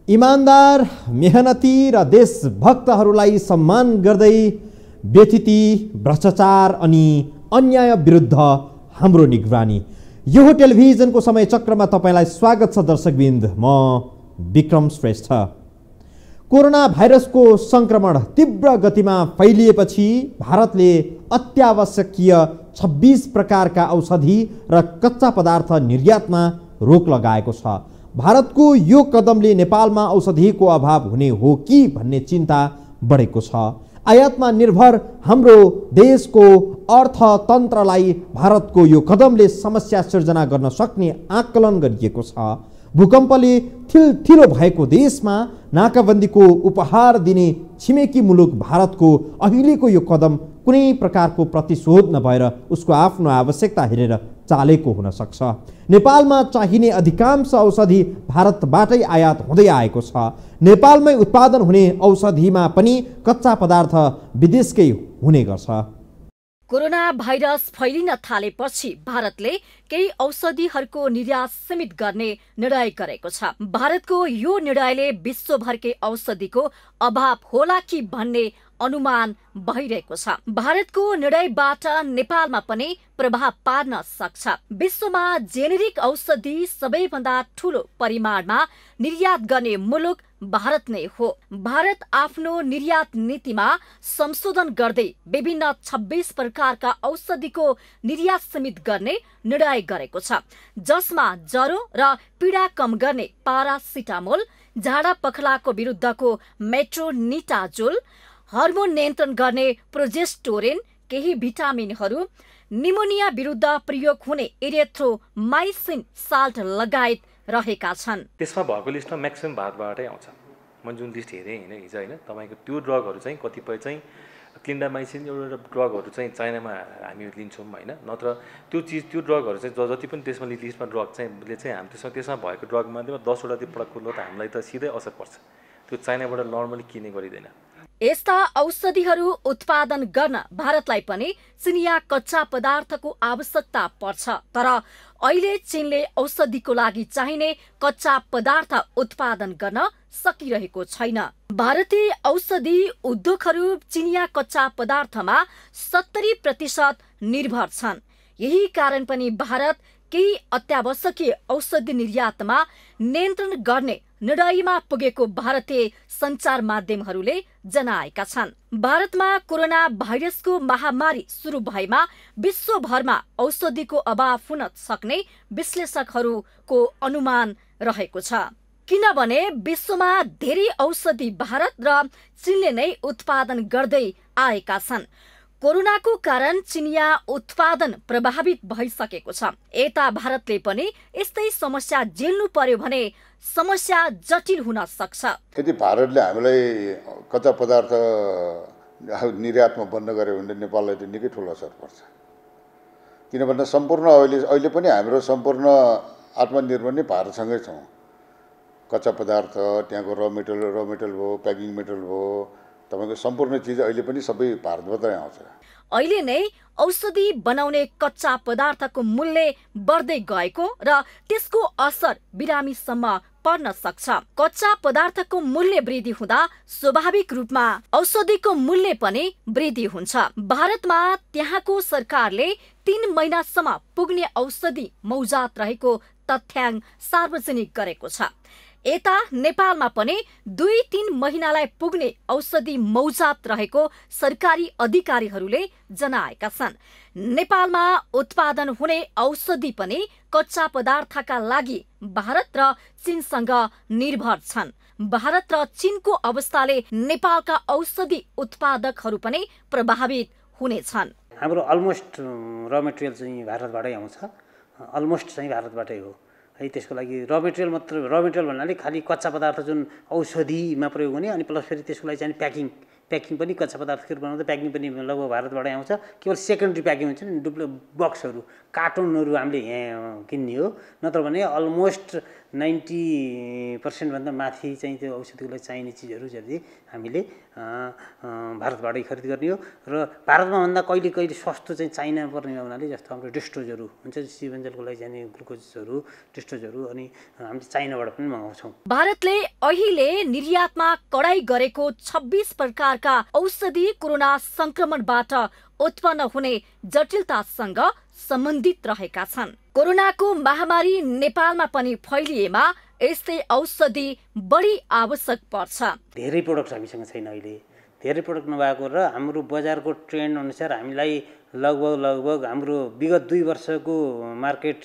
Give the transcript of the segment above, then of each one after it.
इमानदार, मेहनती र देशभक्तहरूलाई सम्मान गर्दै व्यथिति, भ्रष्टाचार अनि अन्याय विरुद्ध हाम्रो निगरानी। यो हो टेलिभिजनको समय चक्रमा तपाईलाई स्वागत छ दर्शकवृन्द। म विक्रम श्रेष्ठ। कोरोना भाइरसको संक्रमण तीव्र गतिमा फैलिएपछि भारतले अत्यावश्यकीय 26 प्रकारका औषधि र कच्चा पदार्थ निर्यातमा रोक लगाएको छ। भारतको यो कदमले नेपालमा औषधिको अभाव हुने हो कि भन्ने चिन्ता बढेको छ। आयातमा निर्भर हाम्रो देशको अर्थतन्त्रलाई भारतको यो कदमले समस्या सिर्जना गर्न सक्ने आकलन गरिएको छ। भूकम्पले थिलथिलो भएको देशमा नाकाबन्दीको उपहार दिने छिमेकी मुलुक भारतको अहिलेको यो कदम कुनै प्रकारको प्रतिशोध नभएर उसको आफ्नो आवश्यकता हेरेर चालेको हुन सक्छ। नेपालमा चाहिने अधिकांश औषधि भारतबाटै आयात हुँदै आएको छ। नेपालमै उत्पादन हुने औषधिमा पनि कच्चा पदार्थ विदेशकै हुने गर्छ। कोरोना भाइरस फैलिन थालेपछि भारतले केही औषधिहरूको निर्यात सीमित गर्ने निर्णय गरेको छ। भारतको यो निर्णयले विश्वभरकै औषधिको अभाव होला कि भन्ने अनुमान भइरहेको छ। भारतको निर्णयबाट नेपालमा पनि प्रभाव पार्न सक्छ। विश्वमा जेनेरिक औषधि सबैभन्दा ठूलो परिमाणमा निर्यात गर्ने मुलुक भारत नै हो। भारत आफ्नो निर्यात नीतिमा संशोधन गर्दै विभिन्न 26 प्रकारका औषधिको निर्यात सीमित गर्ने निर्णय गरेको छ, जसमा ज्वरो र पीडा कम गर्ने पारासिटामोल, झाडा पखलाको विरुद्धको मेट्रोनिटाजोल, हार्मोन नियन्त्रण गर्ने प्रोजेस्टेरोन, केही भिटामिनहरू, निमोनिया विरुद्ध प्रयोग हुने इरिथ्रोमाइसिन साल्ट लगायत रहेका छन्। त्यसमा भएको लिस्टमा म्याक्सिमम भारतबाटै आउँछ। म जुन लिस्ट हेरेँ होइन हिजो होइन, तपाईँको त्यो ड्रगहरू चाहिँ कतिपय चाहिँ क्लिन्डामाइसिन एउटा ड्रगहरू चाहिँ चाइनामा हामी लिन्छौँ होइन, नत्र त्यो ड्रगहरू चाहिँ जति पनि त्यसमा लिस्टमा ड्रग चाहिँ हामी त्यसमा भएको ड्रगमा 10वटा त्यो प्रडक्टको त हामीलाई त सिधै असर पर्छ। त्यो चाइनाबाट नर्मली किन्ने गरिँदैन। यस्ता औषधिहरू उत्पादन गर्न भारतलाई पनि चिनिया कच्चा पदार्थको आवश्यकता पर्छ। तर अहिले चीनले औषधिको लागि चाहिने कच्चा पदार्थ उत्पादन गर्न सकिरहेको छैन। भारतीय औषधि उद्योगहरू चिनिया कच्चा पदार्थमा 70% निर्भर छन्। यही कारण पनि भारत केही अत्यावश्यकीय औषधि निर्यातमा नियन्त्रण गर्ने निर्णयमा पुगेको भारतीय सञ्चार माध्यमहरूले जनाएका छन्। भारतमा कोरोना भाइरसको महामारी सुरु भएमा विश्वभरमा औषधिको अभाव हुन सक्ने विश्लेषकहरूको अनुमान रहेको छ, किनभने विश्वमा धेरै औषधि भारत र चीनले नै उत्पादन गर्दै आएका छन्। कोरोनाको कारण चिनिया उत्पादन प्रभावित भइसकेको छ। यता भारतले पनि यस्तै समस्या झेल्नु पर्यो भने समस्या जटिल हुन सक्छ। यदि भारतले हामीलाई कच्चा पदार्थ निर्यातमा बन्द गर्यो भने नेपाललाई त निकै ठुलो असर पर्छ। किनभने सम्पूर्ण अहिले पनि हाम्रो सम्पूर्ण आत्मनिर्भर नै भारतसँगै छौँ। कच्चा पदार्थ, त्यहाँको र मेटेरियल भयो, प्याकिङ मेटेरियल भयो, तपाईँको सम्पूर्ण चिज अहिले पनि सबै भारतबाटै आउँछ। अहिले नै औषधि बनाउने कच्चा पदार्थको मूल्य बढ्दै गएको र त्यसको असर बिरामीसम्म पर्न सक्छ। कच्चा पदार्थको मूल्य वृद्धि हुँदा स्वाभाविक रूपमा औषधिको मूल्य पनि वृद्धि हुन्छ। भारतमा त्यहाँको सरकारले 3 महिनासम्म पुग्ने औषधि मौजात रहेको तथ्याङ्क सार्वजनिक गरेको छ। यता नेपालमा पनि 2-3 महिनालाई पुग्ने औषधि मौजात रहेको सरकारी अधिकारीहरूले जनाएका छन्। नेपालमा उत्पादन हुने औषधि पनि कच्चा पदार्थका लागि भारत र चीनसँग निर्भर छन्। भारत र चीनको अवस्थाले नेपालका औषधि उत्पादकहरू पनि प्रभावित हुनेछन्। हाम्रो अलमोस्ट र मेटेरियल चाहिँ भारतबाटै आउँछ। अलमोस्ट चाहिँ भारतबाटै हो है। त्यसको लागि र मेटेरियल भन्नाले खालि कच्चा पदार्थ जुन औषधिमा प्रयोग हुने, अनि प्लस फेरि त्यसको लागि चाहिँ प्याकिङ प्याकिङ पनि कच्चा पदार्थहरू बनाउँदा प्याकिङ पनि लगभग भारतबाटै आउँछ। केवल सेकेन्डरी प्याकिङ हुन्छ नि, बक्सहरू कार्टुनहरू हामीले यहाँ किन्ने हो, नत्र भने अलमोस्ट 90% भन्दा माथि चाहिँ त्यो औषधिको लागि चाहिने चिजहरू जति हामीले भारतबाटै खरिद गर्ने हो। र भारतमा भन्दा कहिले कहिले सस्तो चाहिँ चाइना पर्ने हुनाले जस्तो हाम्रो डिस्टोजहरू हुन्छ, जीवनजलको लागि चाहिने ग्लुकोजहरू, डिस्टोजहरू, अनि हामीले चाइनाबाट पनि मगाउँछौँ। भारतले अहिले निर्यातमा कडाई गरेको 26 प्रकारका औषधि कोरोना संक्रमणबाट उत्पन्न हुने जटिलतासँग सम्बन्धित रहेका छन्। कोरोनाको महामारी नेपालमा पनि फैलिएमा यस्तै औषधि बढी आवश्यक पर्छ। धेरै प्रोडक्ट हामीसँग छैन अहिले, धेरै प्रोडक्ट नभएको र हाम्रो बजारको ट्रेन्ड अनुसार हामीलाई लगभग हाम्रो विगत 2 वर्षको मार्केट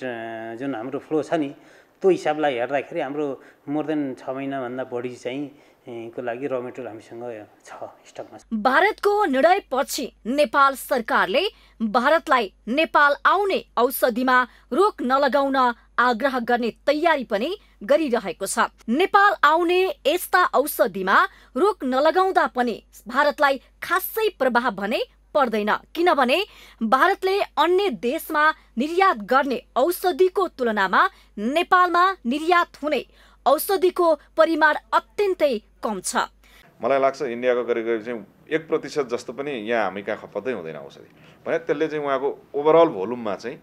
जुन हाम्रो फ्लो छ नि, त्यो हिसाबलाई हेर्दाखेरि हाम्रो मोर देन 6 महिनाभन्दा बढी चाहिँ को लागि र मेटेरियल हामीसँग छ स्टकमा। भारतको निर्णयपछि नेपाल सरकारले भारतलाई नेपाल आउने औषधिमा रोक नलगाउन आग्रह गर्ने तयारी पनि गरिरहेको छ। नेपाल आउने यस्ता औषधिमा रोक नलगाउँदा पनि भारतलाई खासै प्रभाव भने पर्दैन, किनभने भारतले अन्य देशमा निर्यात गर्ने औषधिको तुलनामा नेपालमा निर्यात हुने औषधिको परिमाण अत्यन्तै कम छ। मलाई लाग्छ इन्डियाको करिब चाहिँ 1% जस्तो पनि यहाँ हामी कहाँ खपतै हुँदैन औषधि भने त्यसले चाहिँ उहाँको ओभरअल भोल्युममा चाहिँ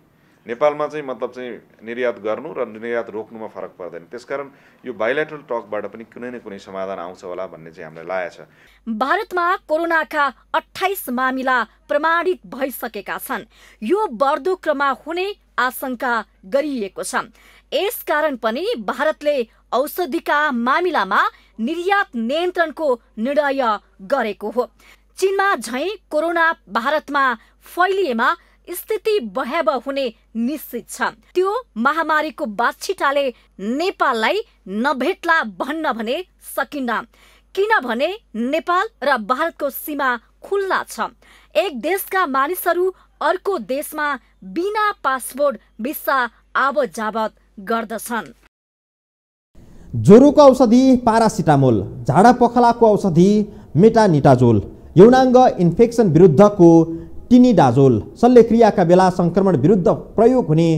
नेपालमा चाहिँ मतलब चाहिँ निर्यात गर्नु र निर्यात रोक्नुमा फरक पर्दैन। त्यसकारण यो बाइलेटरल टकबाट पनि कुनै न कुनै समाधान आउँछ होला भन्ने चाहिँ हामीलाई लागेको छ। भारतमा कोरोनाका 28 मामिला प्रमाणित भइसकेका छन्। यो बढ्दो क्रममा हुने आशंका गरिएको छ। यसकारण पनि भारतले औषधिका मामिलामा निर्यात नियन्त्रणको निर्णय गरेको हो। चीनमा झैं कोरोना भारतमा फैलिएमा स्थिति भयावह हुने निश्चित छ। त्यो महामारीको बाछिटाले नेपाललाई नभेट्ला भन्न भने सकिन्न, किनभने नेपाल र भारतको सीमा खुल्ला छ। एक देशका मानिसहरू अर्को देशमा बिना पासपोर्ट भिसा आवत जावत गर्दछन्। ज्वरोको औषधि पारासिटामोल, झाडा पखलाको औषधि मेटानिटाजोल, यौनाङ्ग इन्फेक्सन विरुद्धको टिनिडाजोल, शल्यक्रियाका बेला संक्रमण विरुद्ध प्रयोग हुने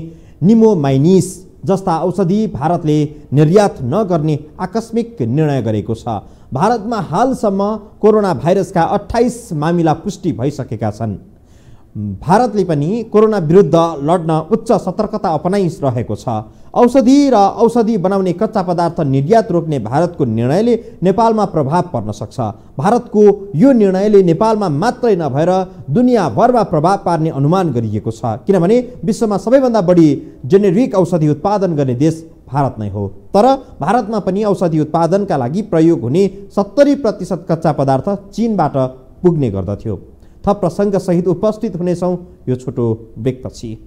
निमोमाइनिस जस्ता औषधि भारतले निर्यात नगर्ने आकस्मिक निर्णय गरेको छ। भारतमा हालसम्म कोरोना भाइरसका 28 मामिला पुष्टि भइसकेका छन्। भारतले पनि कोरोना विरुद्ध लड्न उच्च सतर्कता अपनाइरहेको छ। औषधि र औषधि बनाउने कच्चा पदार्थ निर्यात रोक्ने भारतको निर्णयले नेपालमा प्रभाव पर्न सक्छ। भारतको यो निर्णयले नेपालमा मात्रै नभएर दुनियाँभरमा प्रभाव पार्ने अनुमान गरिएको छ, किनभने विश्वमा सबैभन्दा बढी जेनेरिक औषधि उत्पादन गर्ने देश भारत नै हो। तर भारतमा पनि औषधि उत्पादनका लागि प्रयोग हुने 70% कच्चा पदार्थ चीनबाट पुग्ने गर्दथ्यो। थप प्रसङ्ग सहित उपस्थित हुनेछौँ यो छोटो ब्रेकपछि।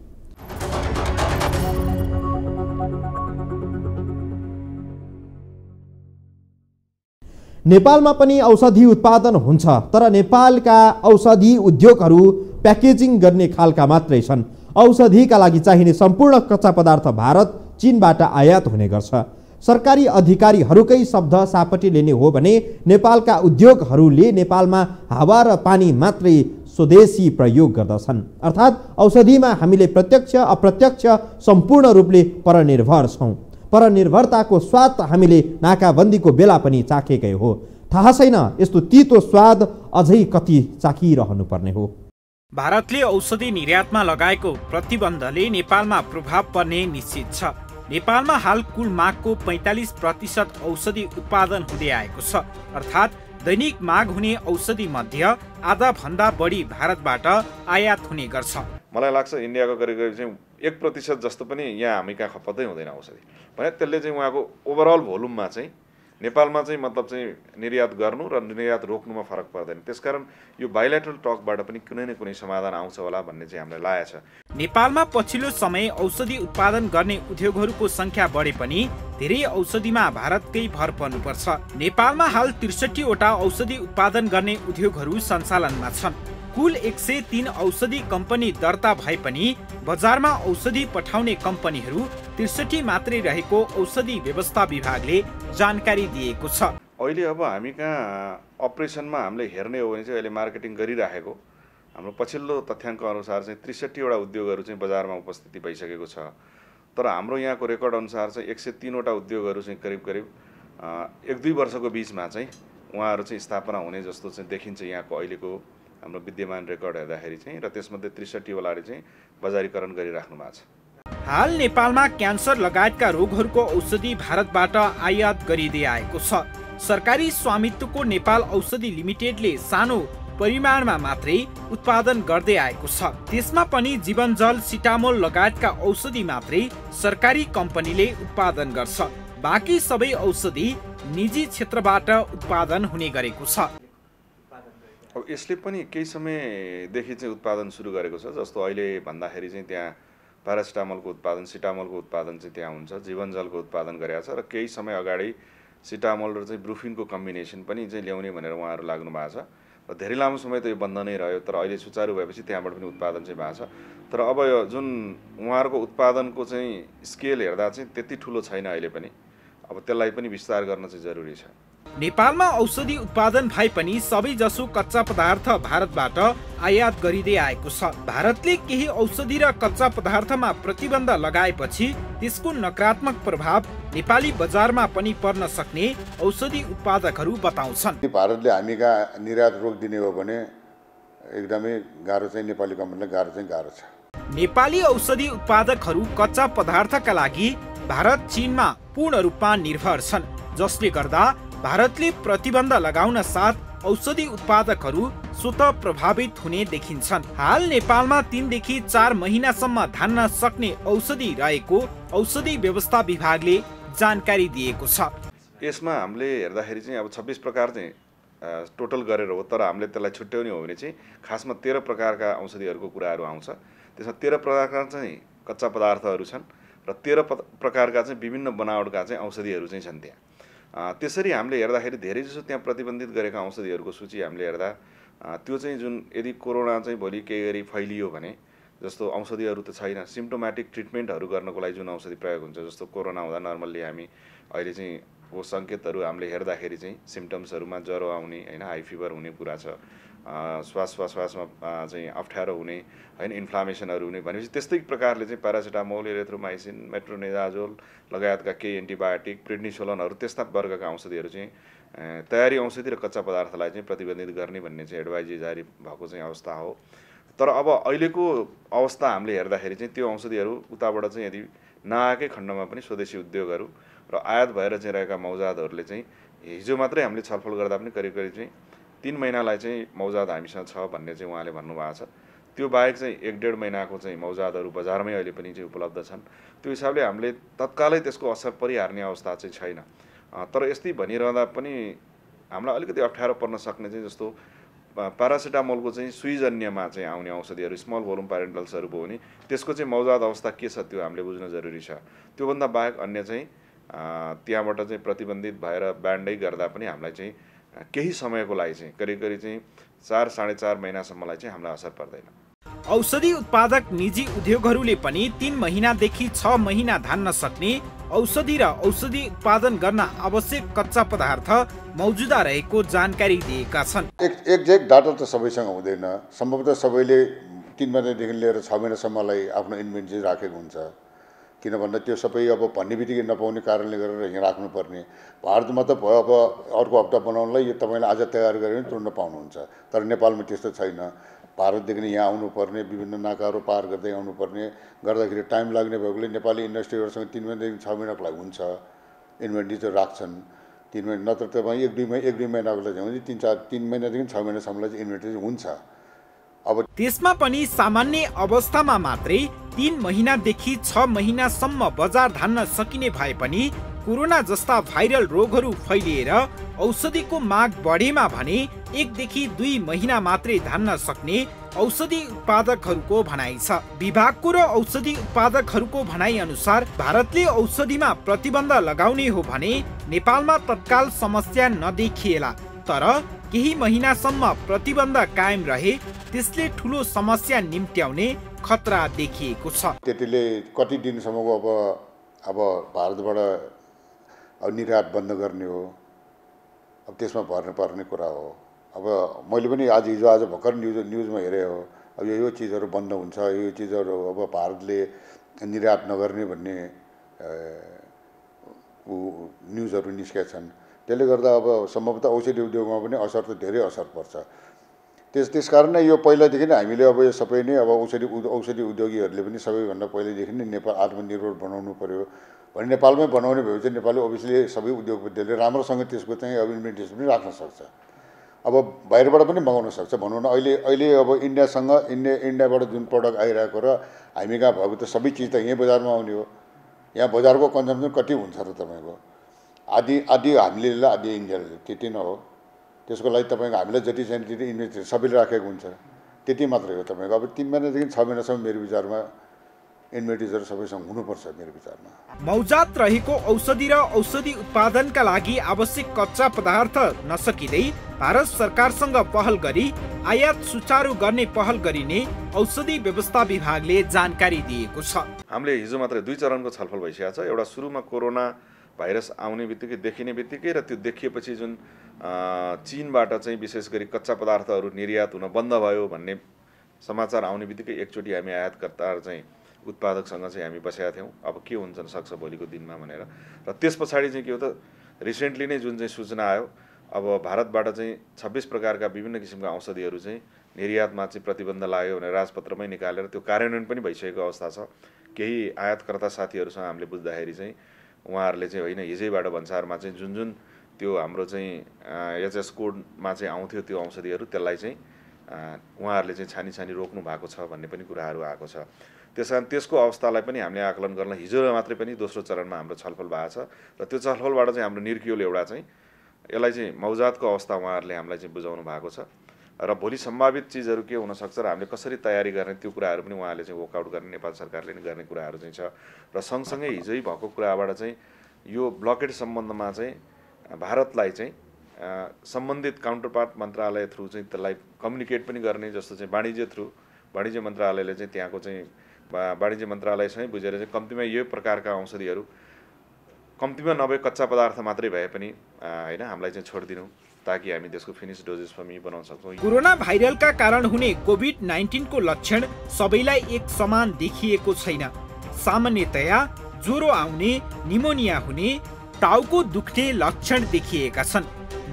नेपालमा पनि औषधि उत्पादन हुन्छ, तर नेपालका औषधि उद्योगहरू प्याकेजिङ गर्ने खालका मात्रै छन्। औषधिका लागि चाहिने सम्पूर्ण कच्चा पदार्थ भारत चीनबाट आयात हुने गर्छ। सरकारी अधिकारीहरूकै शब्द सापटी लिने हो भने नेपालका उद्योगहरूले नेपालमा हावा र पानी मात्रै स्वदेशी प्रयोग गर्दछन्। अर्थात् औषधिमा हामीले प्रत्यक्ष अप्रत्यक्ष सम्पूर्ण रूपले परनिर्भर छौँ। परनिर्भरताको स्वाद हामीले नाकाबन्दीको बेला पनि चाखेकै हो। थाहा छैन यस्तो तितो स्वाद अझै कति चाखिरहनु पर्ने हो। भारतले औषधि निर्यातमा लगाएको प्रतिबन्धले नेपालमा प्रभाव पर्ने निश्चित छ। नेपालमा हाल कुल मागको 45% औषधि उत्पादन हुँदै आएको छ। अर्थात् दैनिक माग हुने औषधि मध्ये आधा भन्दा बढी भारतबाट आयात हुने गर्छ। मलाई लाग्छ इन्डियाको करिब चाहिँ 1% जस्तो पनि यहाँ हामी कहाँ खपतै हुँदैन औषधि भने त्यसले चाहिँ उहाँको ओभरअल भोल्युममा चाहिँ नेपालमा चाहिँ मतलब चाहिँ निर्यात गर्नु र निर्यात रोक्नुमा फरक पर्दैन। त्यसकारण यो बाइलेटरल टकबाट पनि कुनै न कुनै समाधान आउँछ होला भन्ने चाहिँ हामीलाई लागेको छ। नेपालमा पछिल्लो समय औषधि उत्पादन गर्ने उद्योगहरूको संख्या बढे पनि धेरै औषधिमा भारतकै भर पर्नुपर्छ। नेपालमा हाल 63 वटा औषधि उत्पादन गर्ने उद्योगहरू सञ्चालनमा छन्। कुल 103 औषधि कम्पनी दर्ता भए पनि बजारमा औषधि पठाउने कम्पनीहरू 63 मात्रै रहेको औषधि व्यवस्था विभागले जानकारी दिएको छ। अहिले अब हामी कहाँ अपरेसनमा हामीले हेर्ने हो भने चाहिँ अहिले मार्केटिङ गरिराखेको हाम्रो पछिल्लो तथ्याङ्क अनुसार चाहिँ 63 वटा उद्योगहरू चाहिँ बजारमा उपस्थिति भइसकेको छ। तर हाम्रो यहाँको रेकर्ड अनुसार चाहिँ 103 वटा उद्योगहरू चाहिँ करिब 1-2 वर्षको बिचमा चाहिँ उहाँहरू चाहिँ स्थापना हुने जस्तो चाहिँ देखिन्छ यहाँको अहिलेको हाम्रो विद्यमान रेकर्ड हेर्दाखेरि चाहिँ, र त्यसमध्ये 63 वटाले चाहिँ बजारीकरण गरिराख्नु भएको छ। हाल नेपालमा क्यान्सर लगायतका रोगहरूको औषधि भारतबाट आयात गरिँदै आएको छ। सरकारी स्वामित्वको नेपाल औषधि लिमिटेडले सानो परिमाणमा मात्रै उत्पादन गर्दै आएको छ। त्यसमा पनि जीवनजल, सिटामोल लगायतका औषधि मात्रै सरकारी कम्पनीले उत्पादन गर्छ। बाँकी सबै औषधि निजी क्षेत्रबाट उत्पादन हुने गरेको छ। अब यसले पनि केही समयदेखि चाहिँ उत्पादन सुरु गरेको छ। जस्तो अहिले भन्दाखेरि चाहिँ त्यहाँ प्यारासिटामोलको उत्पादन, सिटामोलको उत्पादन चाहिँ त्यहाँ हुन्छ, जीवनजलको उत्पादन गरेको छ, र केही समय अगाडि सिटामोल र चाहिँ ब्रुफिनको कम्बिनेसन पनि चाहिँ ल्याउने भनेर उहाँहरू लाग्नु भएको छ। र धेरै लामो समय त यो बन्द नै रह्यो, तर अहिले सुचारू भएपछि त्यहाँबाट पनि उत्पादन चाहिँ भएको छ। तर अब यो जुन उहाँहरूको उत्पादनको चाहिँ स्केल हेर्दा चाहिँ त्यति ठुलो छैन अहिले पनि। अब त्यसलाई पनि विस्तार गर्न चाहिँ जरुरी छ। नेपालमा औषधि उत्पादन भए पनि सबैजसो कच्चा पदार्थ भारतबाट आयात गरिँदै आएको छ। भारतले केही औषधि र कच्चा पदार्थमा प्रतिबन्ध लगाएपछि त्यसको नकारात्मक प्रभाव नेपाली बजारमा पनि पर्न सक्ने औषधि उत्पादकहरू बताउँछन्। भारतले हामी कहाँ निर्यात रोकिदिने हो भने एकदमै गाह्रो चाहिँ नेपाली कम्पनीलाई गाह्रो छ। नेपाली औषधि उत्पादकहरू कच्चा पदार्थका लागि भारत चीनमा पूर्ण रूपमा निर्भर छन्, जसले गर्दा भारतले प्रतिबन्ध लगाउन साथ औषधि उत्पादकहरू स्वतः प्रभावित हुने देखिन्छन्। हाल नेपालमा 3 देखि 4 महिनासम्म धान्न सक्ने औषधि रहेको औषधि व्यवस्था विभागले जानकारी दिएको छ। यसमा हामीले हेर्दाखेरि चाहिँ अब 26 प्रकार चाहिँ टोटल गरेर हो, तर हामीले त्यसलाई छुट्याउने हो भने चाहिँ खासमा 13 प्रकारका औषधिहरूको कुराहरू आउँछ। त्यसमा 13 प्रकारका चाहिँ कच्चा पदार्थहरू छन् र 13 प्रकारका चाहिँ विभिन्न बनावटका चाहिँ औषधिहरू चाहिँ छन् त्यहाँ। त्यसरी हामीले हेर्दाखेरि धेरै जसो त्यहाँ प्रतिबन्धित गरेका औषधिहरूको सूची हामीले हेर्दा त्यो चाहिँ जुन यदि कोरोना चाहिँ भोलि केही गरी फैलियो भने जस्तो औषधिहरू त छैन, सिम्प्टोमेटिक ट्रिटमेन्टहरू गर्नको लागि जुन औषधि प्रयोग हुन्छ, जस्तो कोरोना हुँदा नर्मल्ली हामी अहिले चाहिँ वो सङ्केतहरू हामीले हेर्दाखेरि चाहिँ सिम्टम्सहरूमा ज्वरो आउने होइन, हाई फिभर हुने कुरा छ, श्वासमा चाहिँ अप्ठ्यारो हुने होइन, इन्फ्लामेसनहरू हुने, भनेपछि त्यस्तै प्रकारले चाहिँ प्यारासिटामोल, एरिथ्रोमाइसिन, मेट्रोनिडाजोल लगायतका केही एन्टिबायोटिक, प्रेडनिसोलोनहरू त्यस्ता वर्गका औषधिहरू चाहिँ तयारी औषधि र कच्चा पदार्थलाई चाहिँ प्रतिबन्धित गर्ने भन्ने चाहिँ एडभाइजरी जारी भएको चाहिँ अवस्था हो। तर अब अहिलेको अवस्था हामीले हेर्दाखेरि चाहिँ त्यो औषधिहरू उताबाट चाहिँ यदि नआएकै खण्डमा पनि स्वदेशी उद्योगहरू र आयात भएर चाहिँ रहेका मौजादहरूले चाहिँ हिजो मात्रै हामीले छलफल गर्दा पनि करिब चाहिँ 3 महिनालाई चाहिँ मौजाद हामीसँग छ भन्ने चाहिँ उहाँले भन्नुभएको छ। त्यो बाहेक चाहिँ 1-1.5 महिनाको चाहिँ मौजादहरू बजारमै अहिले पनि चाहिँ उपलब्ध छन्। त्यो हिसाबले हामीले तत्कालै त्यसको असर परिहार्ने अवस्था चाहिँ छैन। तर यस्तै भनिरहँदा पनि हामीलाई अलिकति अप्ठ्यारो पर्न सक्ने चाहिँ जस्तो प्यारासिटामोलको चाहिँ सुईजन्यमा चाहिँ आउने औषधिहरू, स्मल भोल्युम प्यारेन्टल्सहरू भयो भने त्यसको चाहिँ मौजाद अवस्था के छ त्यो हामीले बुझ्न जरुरी छ। त्योभन्दा बाहेक अन्य चाहिँ त्यहाँबाट चाहिँ प्रतिबन्धित भएर ब्यान्डै गर्दा पनि हामीलाई चाहिँ केही समयको लागि चाहिँ करिब चाहिँ 4-4.5 महिनासम्मलाई चाहिँ हामीलाई असर पर्दैन। औषधि उत्पादक निजी उद्योगहरूले पनि 3 महिनादेखि 6 महिना धान्न सक्ने औषधि र औषधि उत्पादन गर्न आवश्यक कच्चा पदार्थ मौजुदा रहेको जानकारी दिएका छन्। एक्ज्याक्ट डाटा त सबैसँग हुँदैन। सम्भवतः सबैले 3 महिनादेखि लिएर 6 महिनासम्मलाई आफ्नो इन्भेन्ट्री राखेको हुन्छ। किन भन्दा त्यो सबै अब भन्ने बित्तिकै नपाउने कारणले गरेर यहाँ राख्नुपर्ने। भारतमा त भयो, अब अर्को हप्ता बनाउनलाई यो तपाईँले आज तयार गरेर पनि तुरन्त पाउनुहुन्छ। तर नेपालमा त्यस्तो छैन। भारतदेखि यहाँ आउनुपर्ने, विभिन्न नाकाहरू पार गर्दै आउनुपर्ने, गर्दाखेरि टाइम लाग्ने भएकोले नेपाली इन्डस्ट्रीहरूसँग 3 महिनादेखि 6 महिनाको लागि हुन्छ इन्भेन्ट्री चाहिँ राख्छन्। 3 महिना नत्र तपाईँ 1-2 महिनाको लागि भने 3 महिनादेखि 6 महिनासम्मलाई चाहिँ इन्भेन्ट्री हुन्छ। अब त्यसमा पनि सामान्य अवस्थामा मात्रै 3 महिनादेखि 6 महिनासम्म बजार धान्न सकिने भए पनि कोरोना जस्ता भाइरल रोगहरू फैलिएर औषधिको माग बढेमा भने 1देखि 2 महिना मात्रै धान्न सक्ने औषधि उत्पादकहरूको भनाइ छ। विभागको र औषधि उत्पादकहरूको भनाइ अनुसार भारतले औषधिमा प्रतिबन्ध लगाउने हो भने नेपालमा तत्काल समस्या नदेखिएला, तर केही महिनासम्म प्रतिबन्ध कायम रहे त्यसले ठुलो समस्या निम्त्याउने खतरा देखिएको छ। त्यतिले कति दिनसम्मको अब भारतबाट निर्यात बन्द गर्ने हो अब त्यसमा पर्ने कुरा हो। अब मैले पनि हिजो भर्खर न्युजमा हेरेँ हो, अब यो चिजहरू बन्द हुन्छ, यो चिजहरू अब भारतले निर्यात नगर्ने भन्ने न्युजहरू निस्केका छन्। त्यसले गर्दा अब सम्भवतः औषधि उद्योगमा पनि असर त धेरै असर पर्छ। त्यसकारण नै यो पहिलादेखि नै हामीले अब यो सबै नै अब औषधि उद्योगीहरूले पनि सबैभन्दा पहिलेदेखि नै नेपाल आत्मनिर्भर बनाउनु पर्यो भने नेपालमै बनाउने भए चाहिँ नेपालले अभियसली सबै उद्योगपतिहरूले राम्रोसँग त्यसको चाहिँ अब इन्भेन्टेसन पनि राख्न सक्छ। अब बाहिरबाट पनि मगाउन सक्छ। भनौँ न अहिले अब इन्डियाबाट जुन प्रडक्ट आइरहेको र हामी कहाँ भएको त सबै चिज त यहीँ बजारमा आउने हो। यहाँ बजारको कन्जम्सन कति हुन्छ र तपाईँको आदि हामीले आदि इन्डियाले, त्यति नै हो। त्यसको लागि तपाईँको हामीलाई जति चाहिने त्यति इन्भेस्ट सबैले राखेको हुन्छ, त्यति मात्रै हो। तपाईँको अब 3 महिनादेखि 6 महिनासम्म मेरो विचारमा इन्भेन्टरीहरू सबैसँग हुनुपर्छ मेरो विचारमा। मौजात रहेको औषधि र औषधि उत्पादनका लागि आवश्यक कच्चा पदार्थ नसकिँदै भारत सरकारसँग पहल गरी आयात सुचारू गर्ने पहल गरिने औषधि व्यवस्था विभागले जानकारी दिएको छ। हामीले हिजो मात्रै 2 चरणको छलफल भइसकेको छ। एउटा सुरुमा कोरोना भाइरस आउने बित्तिकै देखिने बित्तिकै र त्यो देखिएपछि जुन चीनबाट चाहिँ विशेष गरी कच्चा पदार्थहरू निर्यात हुन बन्द भयो भन्ने समाचार आउने बित्तिकै एकचोटि हामी आयातकर्ता चाहिँ उत्पादकसँग चाहिँ हामी बसेका थियौँ, अब के हुन्छ सक्छ भोलिको दिनमा भनेर। र त्यस पछाडि चाहिँ के हो त, रिसेन्टली नै जुन चाहिँ सूचना आयो, अब भारतबाट चाहिँ 26 प्रकारका विभिन्न किसिमका औषधिहरू चाहिँ निर्यातमा चाहिँ प्रतिबन्ध लाग्यो भनेर राजपत्रमै निकालेर त्यो कार्यान्वयन पनि भइसकेको अवस्था छ। केही आयातकर्ता साथीहरूसँग हामीले बुझ्दाखेरि चाहिँ उहाँहरूले चाहिँ होइन हिजैबाट भन्सारमा चाहिँ जुन त्यो हाम्रो चाहिँ एचएस कोडमा चाहिँ आउँथ्यो त्यो औषधिहरू, त्यसलाई चाहिँ उहाँहरूले चाहिँ छानी रोक्नु भएको छ भन्ने पनि कुराहरू आएको छ। त्यसकारण त्यसको अवस्थालाई पनि हामीले आकलन गर्न हिजो मात्रै पनि दोस्रो चरणमा हाम्रो छलफल भएको छ। र त्यो छलफलबाट चाहिँ हाम्रो निर्कियोले एउटा चाहिँ यसलाई चाहिँ मौजातको अवस्था उहाँहरूले हामीलाई चाहिँ बुझाउनु भएको छ र भोलि सम्भावित चिजहरू के हुनसक्छ र हामीले कसरी तयारी गर्ने त्यो कुराहरू पनि उहाँले चाहिँ वर्कआउट गर्ने, नेपाल सरकारले नै गर्ने कुराहरू चाहिँ छ। र सँगसँगै हिजै भएको कुराबाट चाहिँ यो ब्लकेड सम्बन्धमा चाहिँ भारतलाई चाहिँ सम्बन्धित काउन्टरपार्ट मन्त्रालय थ्रु चाहिँ त्यसलाई कम्युनिकेट पनि गर्ने, जस्तो चाहिँ वाणिज्य मन्त्रालयले चाहिँ त्यहाँको चाहिँ वाणिज्य मन्त्रालयसँगै बुझेर चाहिँ कम्तीमा यो प्रकारका औषधिहरू कम्तीमा नभए कच्चा पदार्थ मात्रै भए पनि होइन हामीलाई चाहिँ छोडिदिनु, ताकि हामी त्यसको फिनिश डोजेस पनि बनाउन सक्छौँ। कोरोना भाइरलका कारण हुने कोभिड-19 को लक्षण सबैलाई एक समान देखिएको छैन। सामान्यतया ज्वरो आउने, निमोनिया हुने, टाउको दुख्ने लक्षण देखिएका छन्।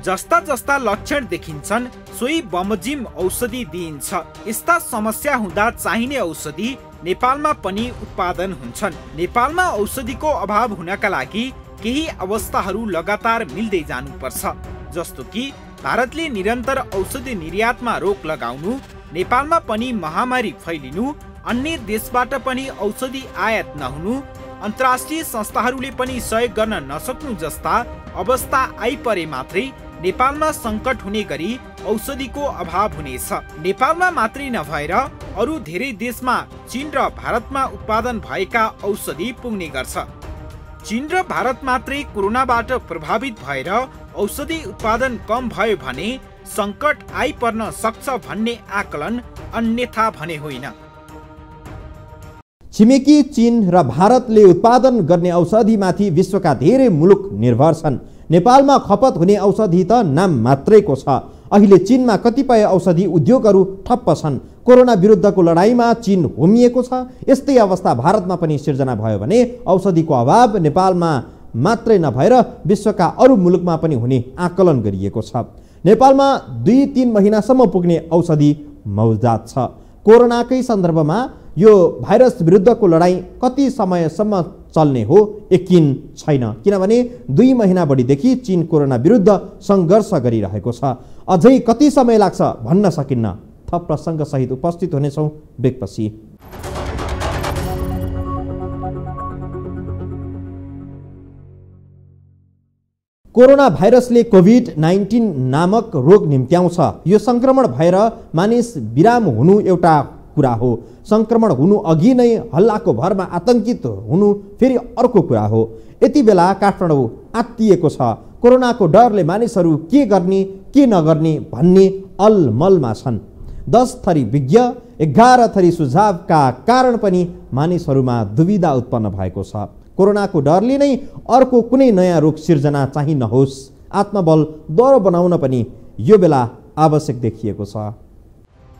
जस्ता लक्षण देखिन्छन् सोही बमोजिम औषधि दिइन्छ। यस्ता समस्या हुँदा चाहिने औषधि नेपालमा पनि उत्पादन हुन्छन्। नेपालमा औषधिको अभाव हुनका लागि केही अवस्थाहरू लगातार मिल्दै जानुपर्छ, जस्तो कि भारतले निरन्तर औषधि निर्यातमा रोक लगाउनु, नेपालमा पनि महामारी फैलिनु, अन्य देशबाट पनि औषधि आयात नहुनु, अन्तर्राष्ट्रिय संस्थाहरूले पनि सहयोग गर्न नसक्नु जस्ता अवस्था आइपरे मात्रै नेपालमा सङ्कट हुने गरी औषधिको अभाव हुनेछ। नेपालमा मात्रै नभएर अरू धेरै देशमा चीन र भारतमा उत्पादन भएका औषधि पुग्ने गर्छ। चीन र भारत मात्रै कोरोनाबाट प्रभावित भएर औषधि उत्पादन कम भयो भने सङ्कट आइपर्न सक्छ भन्ने आकलन अन्यथा भने होइन। छिमेकी चीन र भारतले उत्पादन गर्ने औषधिमाथि विश्वका धेरै मुलुक निर्भर छन्। नेपालमा खपत हुने औषधि त नाम मात्रैको छ। अहिले चीनमा कतिपय औषधि उद्योगहरू ठप्प छन्। कोरोना विरुद्धको लडाईँमा चीन होमिएको छ। यस्तै अवस्था भारतमा पनि सिर्जना भयो भने औषधिको अभाव नेपालमा मात्रै नभएर विश्वका अरू मुलुकमा पनि हुने आकलन गरिएको छ। नेपालमा 2-3 महिनासम्म पुग्ने औषधि मौजात छ। कोरोनाकै सन्दर्भमा यो भाइरस विरुद्धको लडाईँ कति समयसम्म चल्ने हो यकिन छैन, किनभने 2 महिना बढीदेखि चीन कोरोना विरुद्ध सङ्घर्ष गरिरहेको छ। अझै कति समय लाग्छ भन्न सकिन्न। थप प्रसङ्ग सहित उपस्थित हुनेछौँ ब्रेकपछि। कोरोना भाइरसले कोभिड-19 नामक रोग निम्त्याउँछ। यो सङ्क्रमण भएर मानिस बिराम हुनु एउटा कुरा हो, सङ्क्रमण हुनु अघि नै हल्लाको भरमा आतंकित हुनु फेरि अर्को कुरा हो। यति बेला काठमाडौँ आत्तिएको छ। कोरोनाको डरले मानिसहरू के गर्ने के नगर्ने भन्ने अलमलमा छन्। 10 थरी विज्ञ 11 थरी सुझावका कारण पनि मानिसहरूमा दुविधा उत्पन्न भएको छ। कोरोनाको डरले नै अर्को कुनै नयाँ रोग सिर्जना चाहिँ नहोस् आत्मबल दह्रो बनाउन पनि यो बेला आवश्यक देखिएको छ।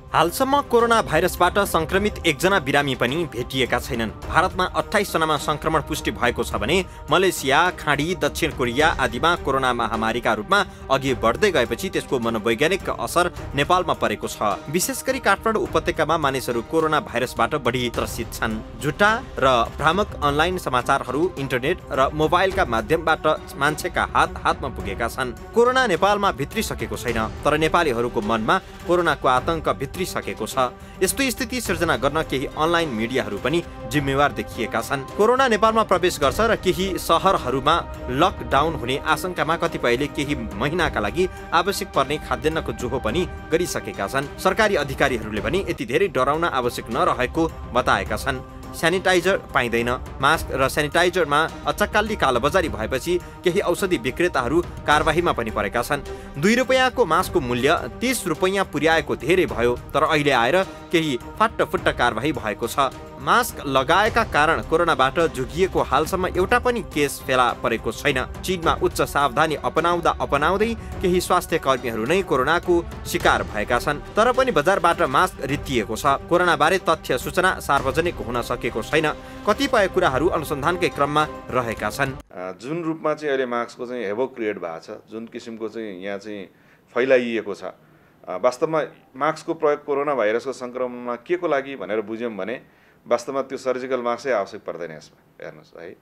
हालसम्म कोरोना भाइरसबाट संक्रमित एकजना बिरामी पनि भेटिएका छैनन्। भारतमा 28 जनामा संक्रमण पुष्टि भएको छ भने मलेसिया, खाडी, दक्षिण कोरिया आदिमा कोरोना महामारीका रूपमा अघि बढ्दै गएपछि त्यसको मनोवैज्ञानिक असर नेपालमा परेको छ। विशेष गरी काठमाडौँ उपत्यकामा मानिसहरू कोरोना भाइरसबाट बढी त्रसित छन्। झुटा र भ्रामक अनलाइन समाचारहरू इन्टरनेट र मोबाइलका माध्यमबाट मान्छेका हातमा पुगेका छन्। कोरोना नेपालमा भित्रिसकेको छैन, तर नेपालीहरूको मनमा कोरोनाको आतंक सकेको छ। यस्तो स्थिति सिर्जना गर्न केही अनलाइन मिडियाहरू पनि जिम्मेवार देखिएका छन्। कोरोना नेपालमा प्रवेश गर्छ र केही शहरहरूमा लकडाउन हुने आशंकामा कतिपयले केही महिनाका लागि आवश्यक पर्ने खाद्यान्नको जोहो पनि गरिसकेका छन्। सरकारी अधिकारीहरूले पनि यति धेरै डराउन आवश्यक नरहेको बताएका छन्। स्यानिटाइजर पाइँदैन। मास्क र स्यानिटाइजरमा अचक्काली कालोबजारी भएपछि केही औषधि विक्रेताहरू कारबाहीमा पनि परेका छन्। 2 रुपैयाँको मास्कको मूल्य 30 रुपैयाँ पुर्याएको धेरै भयो, तर अहिले आएर केही फाट्टफुट्ट कारबाही भएको छ। मास्क लगाएका कारण कोरोनाबाट जोगिएको हालसम्म एउटा पनि केस फेला परेको छैन। चीनमा उच्च सावधानी अपनाउँदै केही स्वास्थ्य कर्मीहरू नै कोरोनाको शिकार भएका छन्, तर पनि बजारबाट मास्क रित्तिएको छ। कोरोना बारे तथ्य सूचना सार्वजनिक हुन सकेको छैन। कतिपय कुराहरू अनुसन्धानकै क्रममा रहेका छन्। जुन रूपमा चाहिँ अहिले मास्कको चाहिँ हेभोक क्रिएट भएको छ, जुन किसिमको चाहिँ यहाँ चाहिँ फैलाइएको छ, वास्तवमा मास्कको प्रयोग कोरोना भाइरसको संक्रमणमा के को लागि भनेर बुझ्यौँ भने वास्तवमा त्यो सर्जिकल मास्कै आवश्यक पर्दैन। यसमा हेर्नुहोस् है,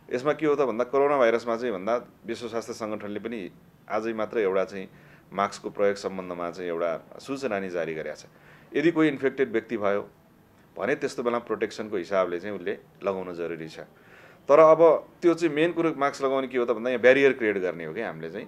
यसमा के हो त भन्दा कोरोना भाइरसमा चाहिँ भन्दा विश्व स्वास्थ्य सङ्गठनले पनि आजै मात्र एउटा चाहिँ मास्कको प्रयोग सम्बन्धमा चाहिँ एउटा सूचना नि जारी गरेको छ। यदि कोही इन्फेक्टेड व्यक्ति भयो भने त्यस्तो बेला प्रोटेक्सनको हिसाबले चाहिँ उसले लगाउन जरुरी छ। तर अब त्यो चाहिँ मेन कुरो मास्क लगाउने के हो त भन्दा यहाँ ब्यारियर क्रिएट गर्ने हो कि हामीले चाहिँ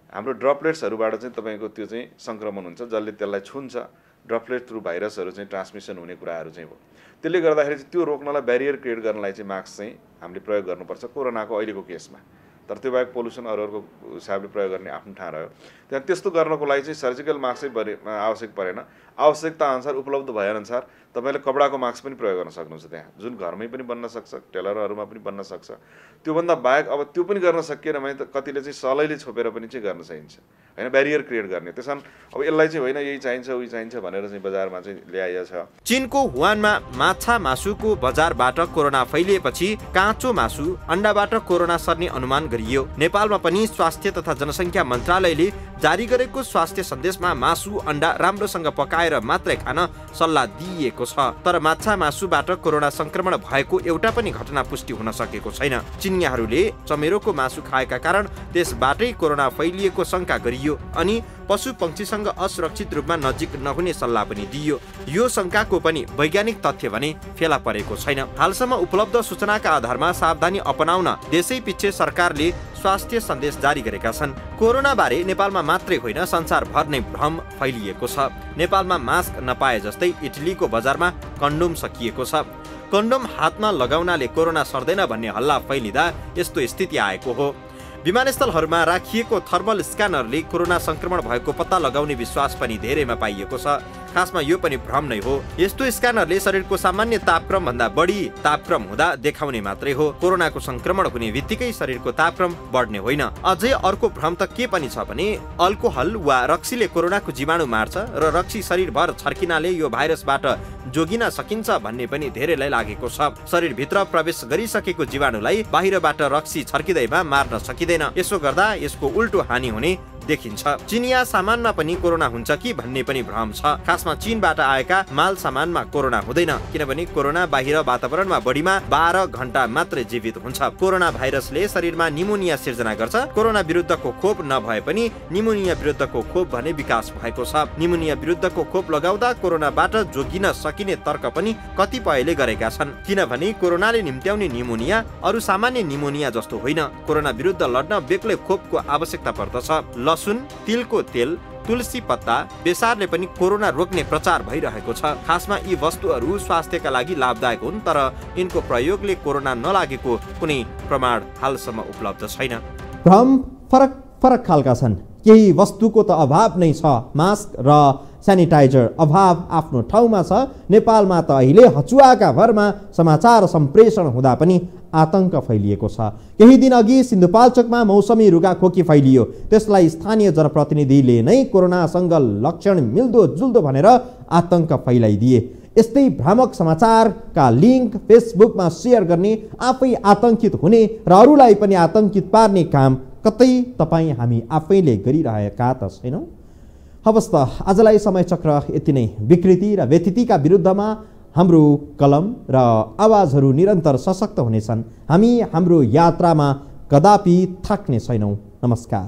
हाम्रो ड्रपलेट्सहरूबाट चाहिँ तपाईँको त्यो चाहिँ सङ्क्रमण हुन्छ, जसले त्यसलाई छुन्छ। ड्रपलेट थ्रु भाइरसहरू चाहिँ ट्रान्समिसन हुने कुराहरू चाहिँ हो। त्यसले गर्दाखेरि चाहिँ त्यो रोक्नलाई ब्यारियर क्रिएट गर्नलाई चाहिँ मास्क चाहिँ हामीले प्रयोग गर्नुपर्छ कोरोनाको अहिलेको केसमा। तर त्यो बाहेक पोल्युसन अरूको हिसाबले प्रयोग गर्ने आफ्नो ठाउँ रह्यो। त्यहाँ त्यस्तो गर्नको लागि चाहिँ सर्जिकल मास्क चाहिँ आवश्यक परेन। आवश्यकता अनुसार उपलब्ध भएअनुसार तपाईँले कपडाको मास्क पनि प्रयोग गर्न सक्नुहुन्छ, त्यहाँ जुन घरमै पनि बन्न सक्छ, टेलरहरूमा पनि बन्न सक्छ। त्योभन्दा बाहेक अब त्यो पनि गर्न सकिएन भने त कतिले चाहिँ सलैले छोपेर पनि चाहिँ गर्न सकिन्छ होइन, ब्यारियर क्रिएट गर्ने। त्यसमा अब यसलाई चाहिँ होइन यही चाहिन्छ उही चाहिन्छ भनेर चाहिँ बजारमा चाहिँ ल्याइएको छ। चीनको हुवानमा माछा मासुको बजारबाट कोरोना फैलिएपछि काँचो मासु, अन्डाबाट कोरोना सर्ने अनुमान गरियो। नेपालमा पनि स्वास्थ्य तथा जनसङ्ख्या मन्त्रालयले जारी गरेको स्वास्थ्य सन्देशमा मासु, अन्डा राम्रोसँग पकाएर मात्रै खान सल्लाह दिइएको छ। तर माछा मासुबाट कोरोना संक्रमण भएको एउटा पनि घटना पुष्टि हुन सकेको छैन। चिनियाहरूले चमेरोको मासु खाएका कारण त्यसबाटै कोरोना फैलिएको शंका गरियो अनि पशु पक्षीसँग असुरक्षित रूपमा नजिक नहुने सल्लाह पनि दिइयो। यो शंकाको पनि वैज्ञानिक तथ्य भने फेला परेको छैन। हालसम्म उपलब्ध सूचनाका आधारमा सावधानी अपनाउन देशै पिच्छे सरकारले स्वास्थ्य सन्देश जारी गरेका छन्। कोरोना बारे नेपालमा मात्रै होइन संसारभर नै भ्रम फैलिएको छ। नेपालमा मास्क नपाए जस्तै इटलीको बजारमा कन्डोम सकिएको छ। कन्डोम हातमा लगाउनाले कोरोना सर्दैन भन्ने हल्ला फैलिँदा यस्तो स्थिति आएको हो। विमानस्थलहरूमा राखिएको थर्मल स्क्यानरले कोरोना संक्रमण भएको पत्ता लगाउने विश्वास पनि धेरैमा पाइएको छ। खासमा यो पनि भ्रम नै हो। यस्तो स्क्यानरले शरीरको सामान्य तापक्रम भन्दा बढी तापक्रम हुँदा देखाउने मात्रै हो। कोरोनाको संक्रमण हुने बित्तिकै शरीरको तापक्रम बढ्ने होइन। अझै अर्को भ्रम त के पनि छ भने अल्कोहल वा रक्सीले कोरोनाको जीवाणु मार्छ र रक्सी शरीरभर छर्किनाले यो भाइरसबाट जोगिन सकिन्छ भन्ने पनि धेरैलाई लागेको छ। शरीरभित्र प्रवेश गरिसकेको जीवाणुलाई बाहिरबाट रक्सी छर्किँदैमा मार्न सकिँदैन। यसो गर्दा यसको उल्टो हानि हुने देखिन्छ। चिनिया सामानमा पनि कोरोना हुन्छ कि भन्ने पनि भ्रम छ। खासमा चीनबाट आएका माल सामानमा कोरोना हुँदैन, किनभने कोरोना बाहिर वातावरणमा बढीमा 12 घण्टा मात्रै जीवित हुन्छ। कोरोना भाइरसले शरीरमा निमोनिया सिर्जना गर्छ। कोरोना विरुद्धको खोप नभए पनि निमोनिया विरुद्धको खोप भने विकास भएको छ। निमोनिया विरुद्धको खोप लगाउँदा कोरोनाबाट जोगिन सकिने तर्क पनि कतिपयले गरेका छन्, किनभने कोरोनाले निम्त्याउने निमोनिया अरू सामान्य निमोनिया जस्तो होइन। कोरोना विरुद्ध लड्न बेग्लै खोपको आवश्यकता पर्दछ। लसुन, तिलको तेल, तुलसी पत्ता, बेसारले पनि कोरोना रोक्ने प्रचार भइरहेको छ। खासमा यी वस्तुहरू स्वास्थ्यका लागि लाभदायक हुन्, तर यिनको प्रयोगले कोरोना नलागेको कुनै प्रमाण हालसम्म उपलब्ध छैन। भ्रम फरक फरक खालका छन्। केही वस्तुको त अभाव नै छ। मास्क र सेनिटाइजर अभाव आफ्नो ठाउँमा छ। नेपालमा त अहिले हचुवाका भरमा समाचार सम्प्रेषण हुँदा पनि आतंक फैलिएको छ। केही दिन अघि सिन्धुपाल्चोकमा मौसमी रुगाखोकी फैलियो। त्यसलाई स्थानीय जनप्रतिनिधिले नै कोरोनासँग लक्षण मिल्दोजुल्दो भनेर आतंक फैलाइदिए। यस्तै भ्रामक समाचारका लिङ्क फेसबुकमा सेयर गर्ने, आफै आतंकित हुने र अरूलाई पनि आतंकित पार्ने काम कतै तपाईँ हामी आफैले गरिरहेका त छैनौँ। हवस् त आजलाई समय चक्र यति नै। विकृति र व्यथितिका विरुद्धमा हाम्रो कलम र आवाजहरू निरन्तर सशक्त हुनेछन्। हामी हाम्रो यात्रामा कदापि थाक्ने छैनौँ। नमस्कार।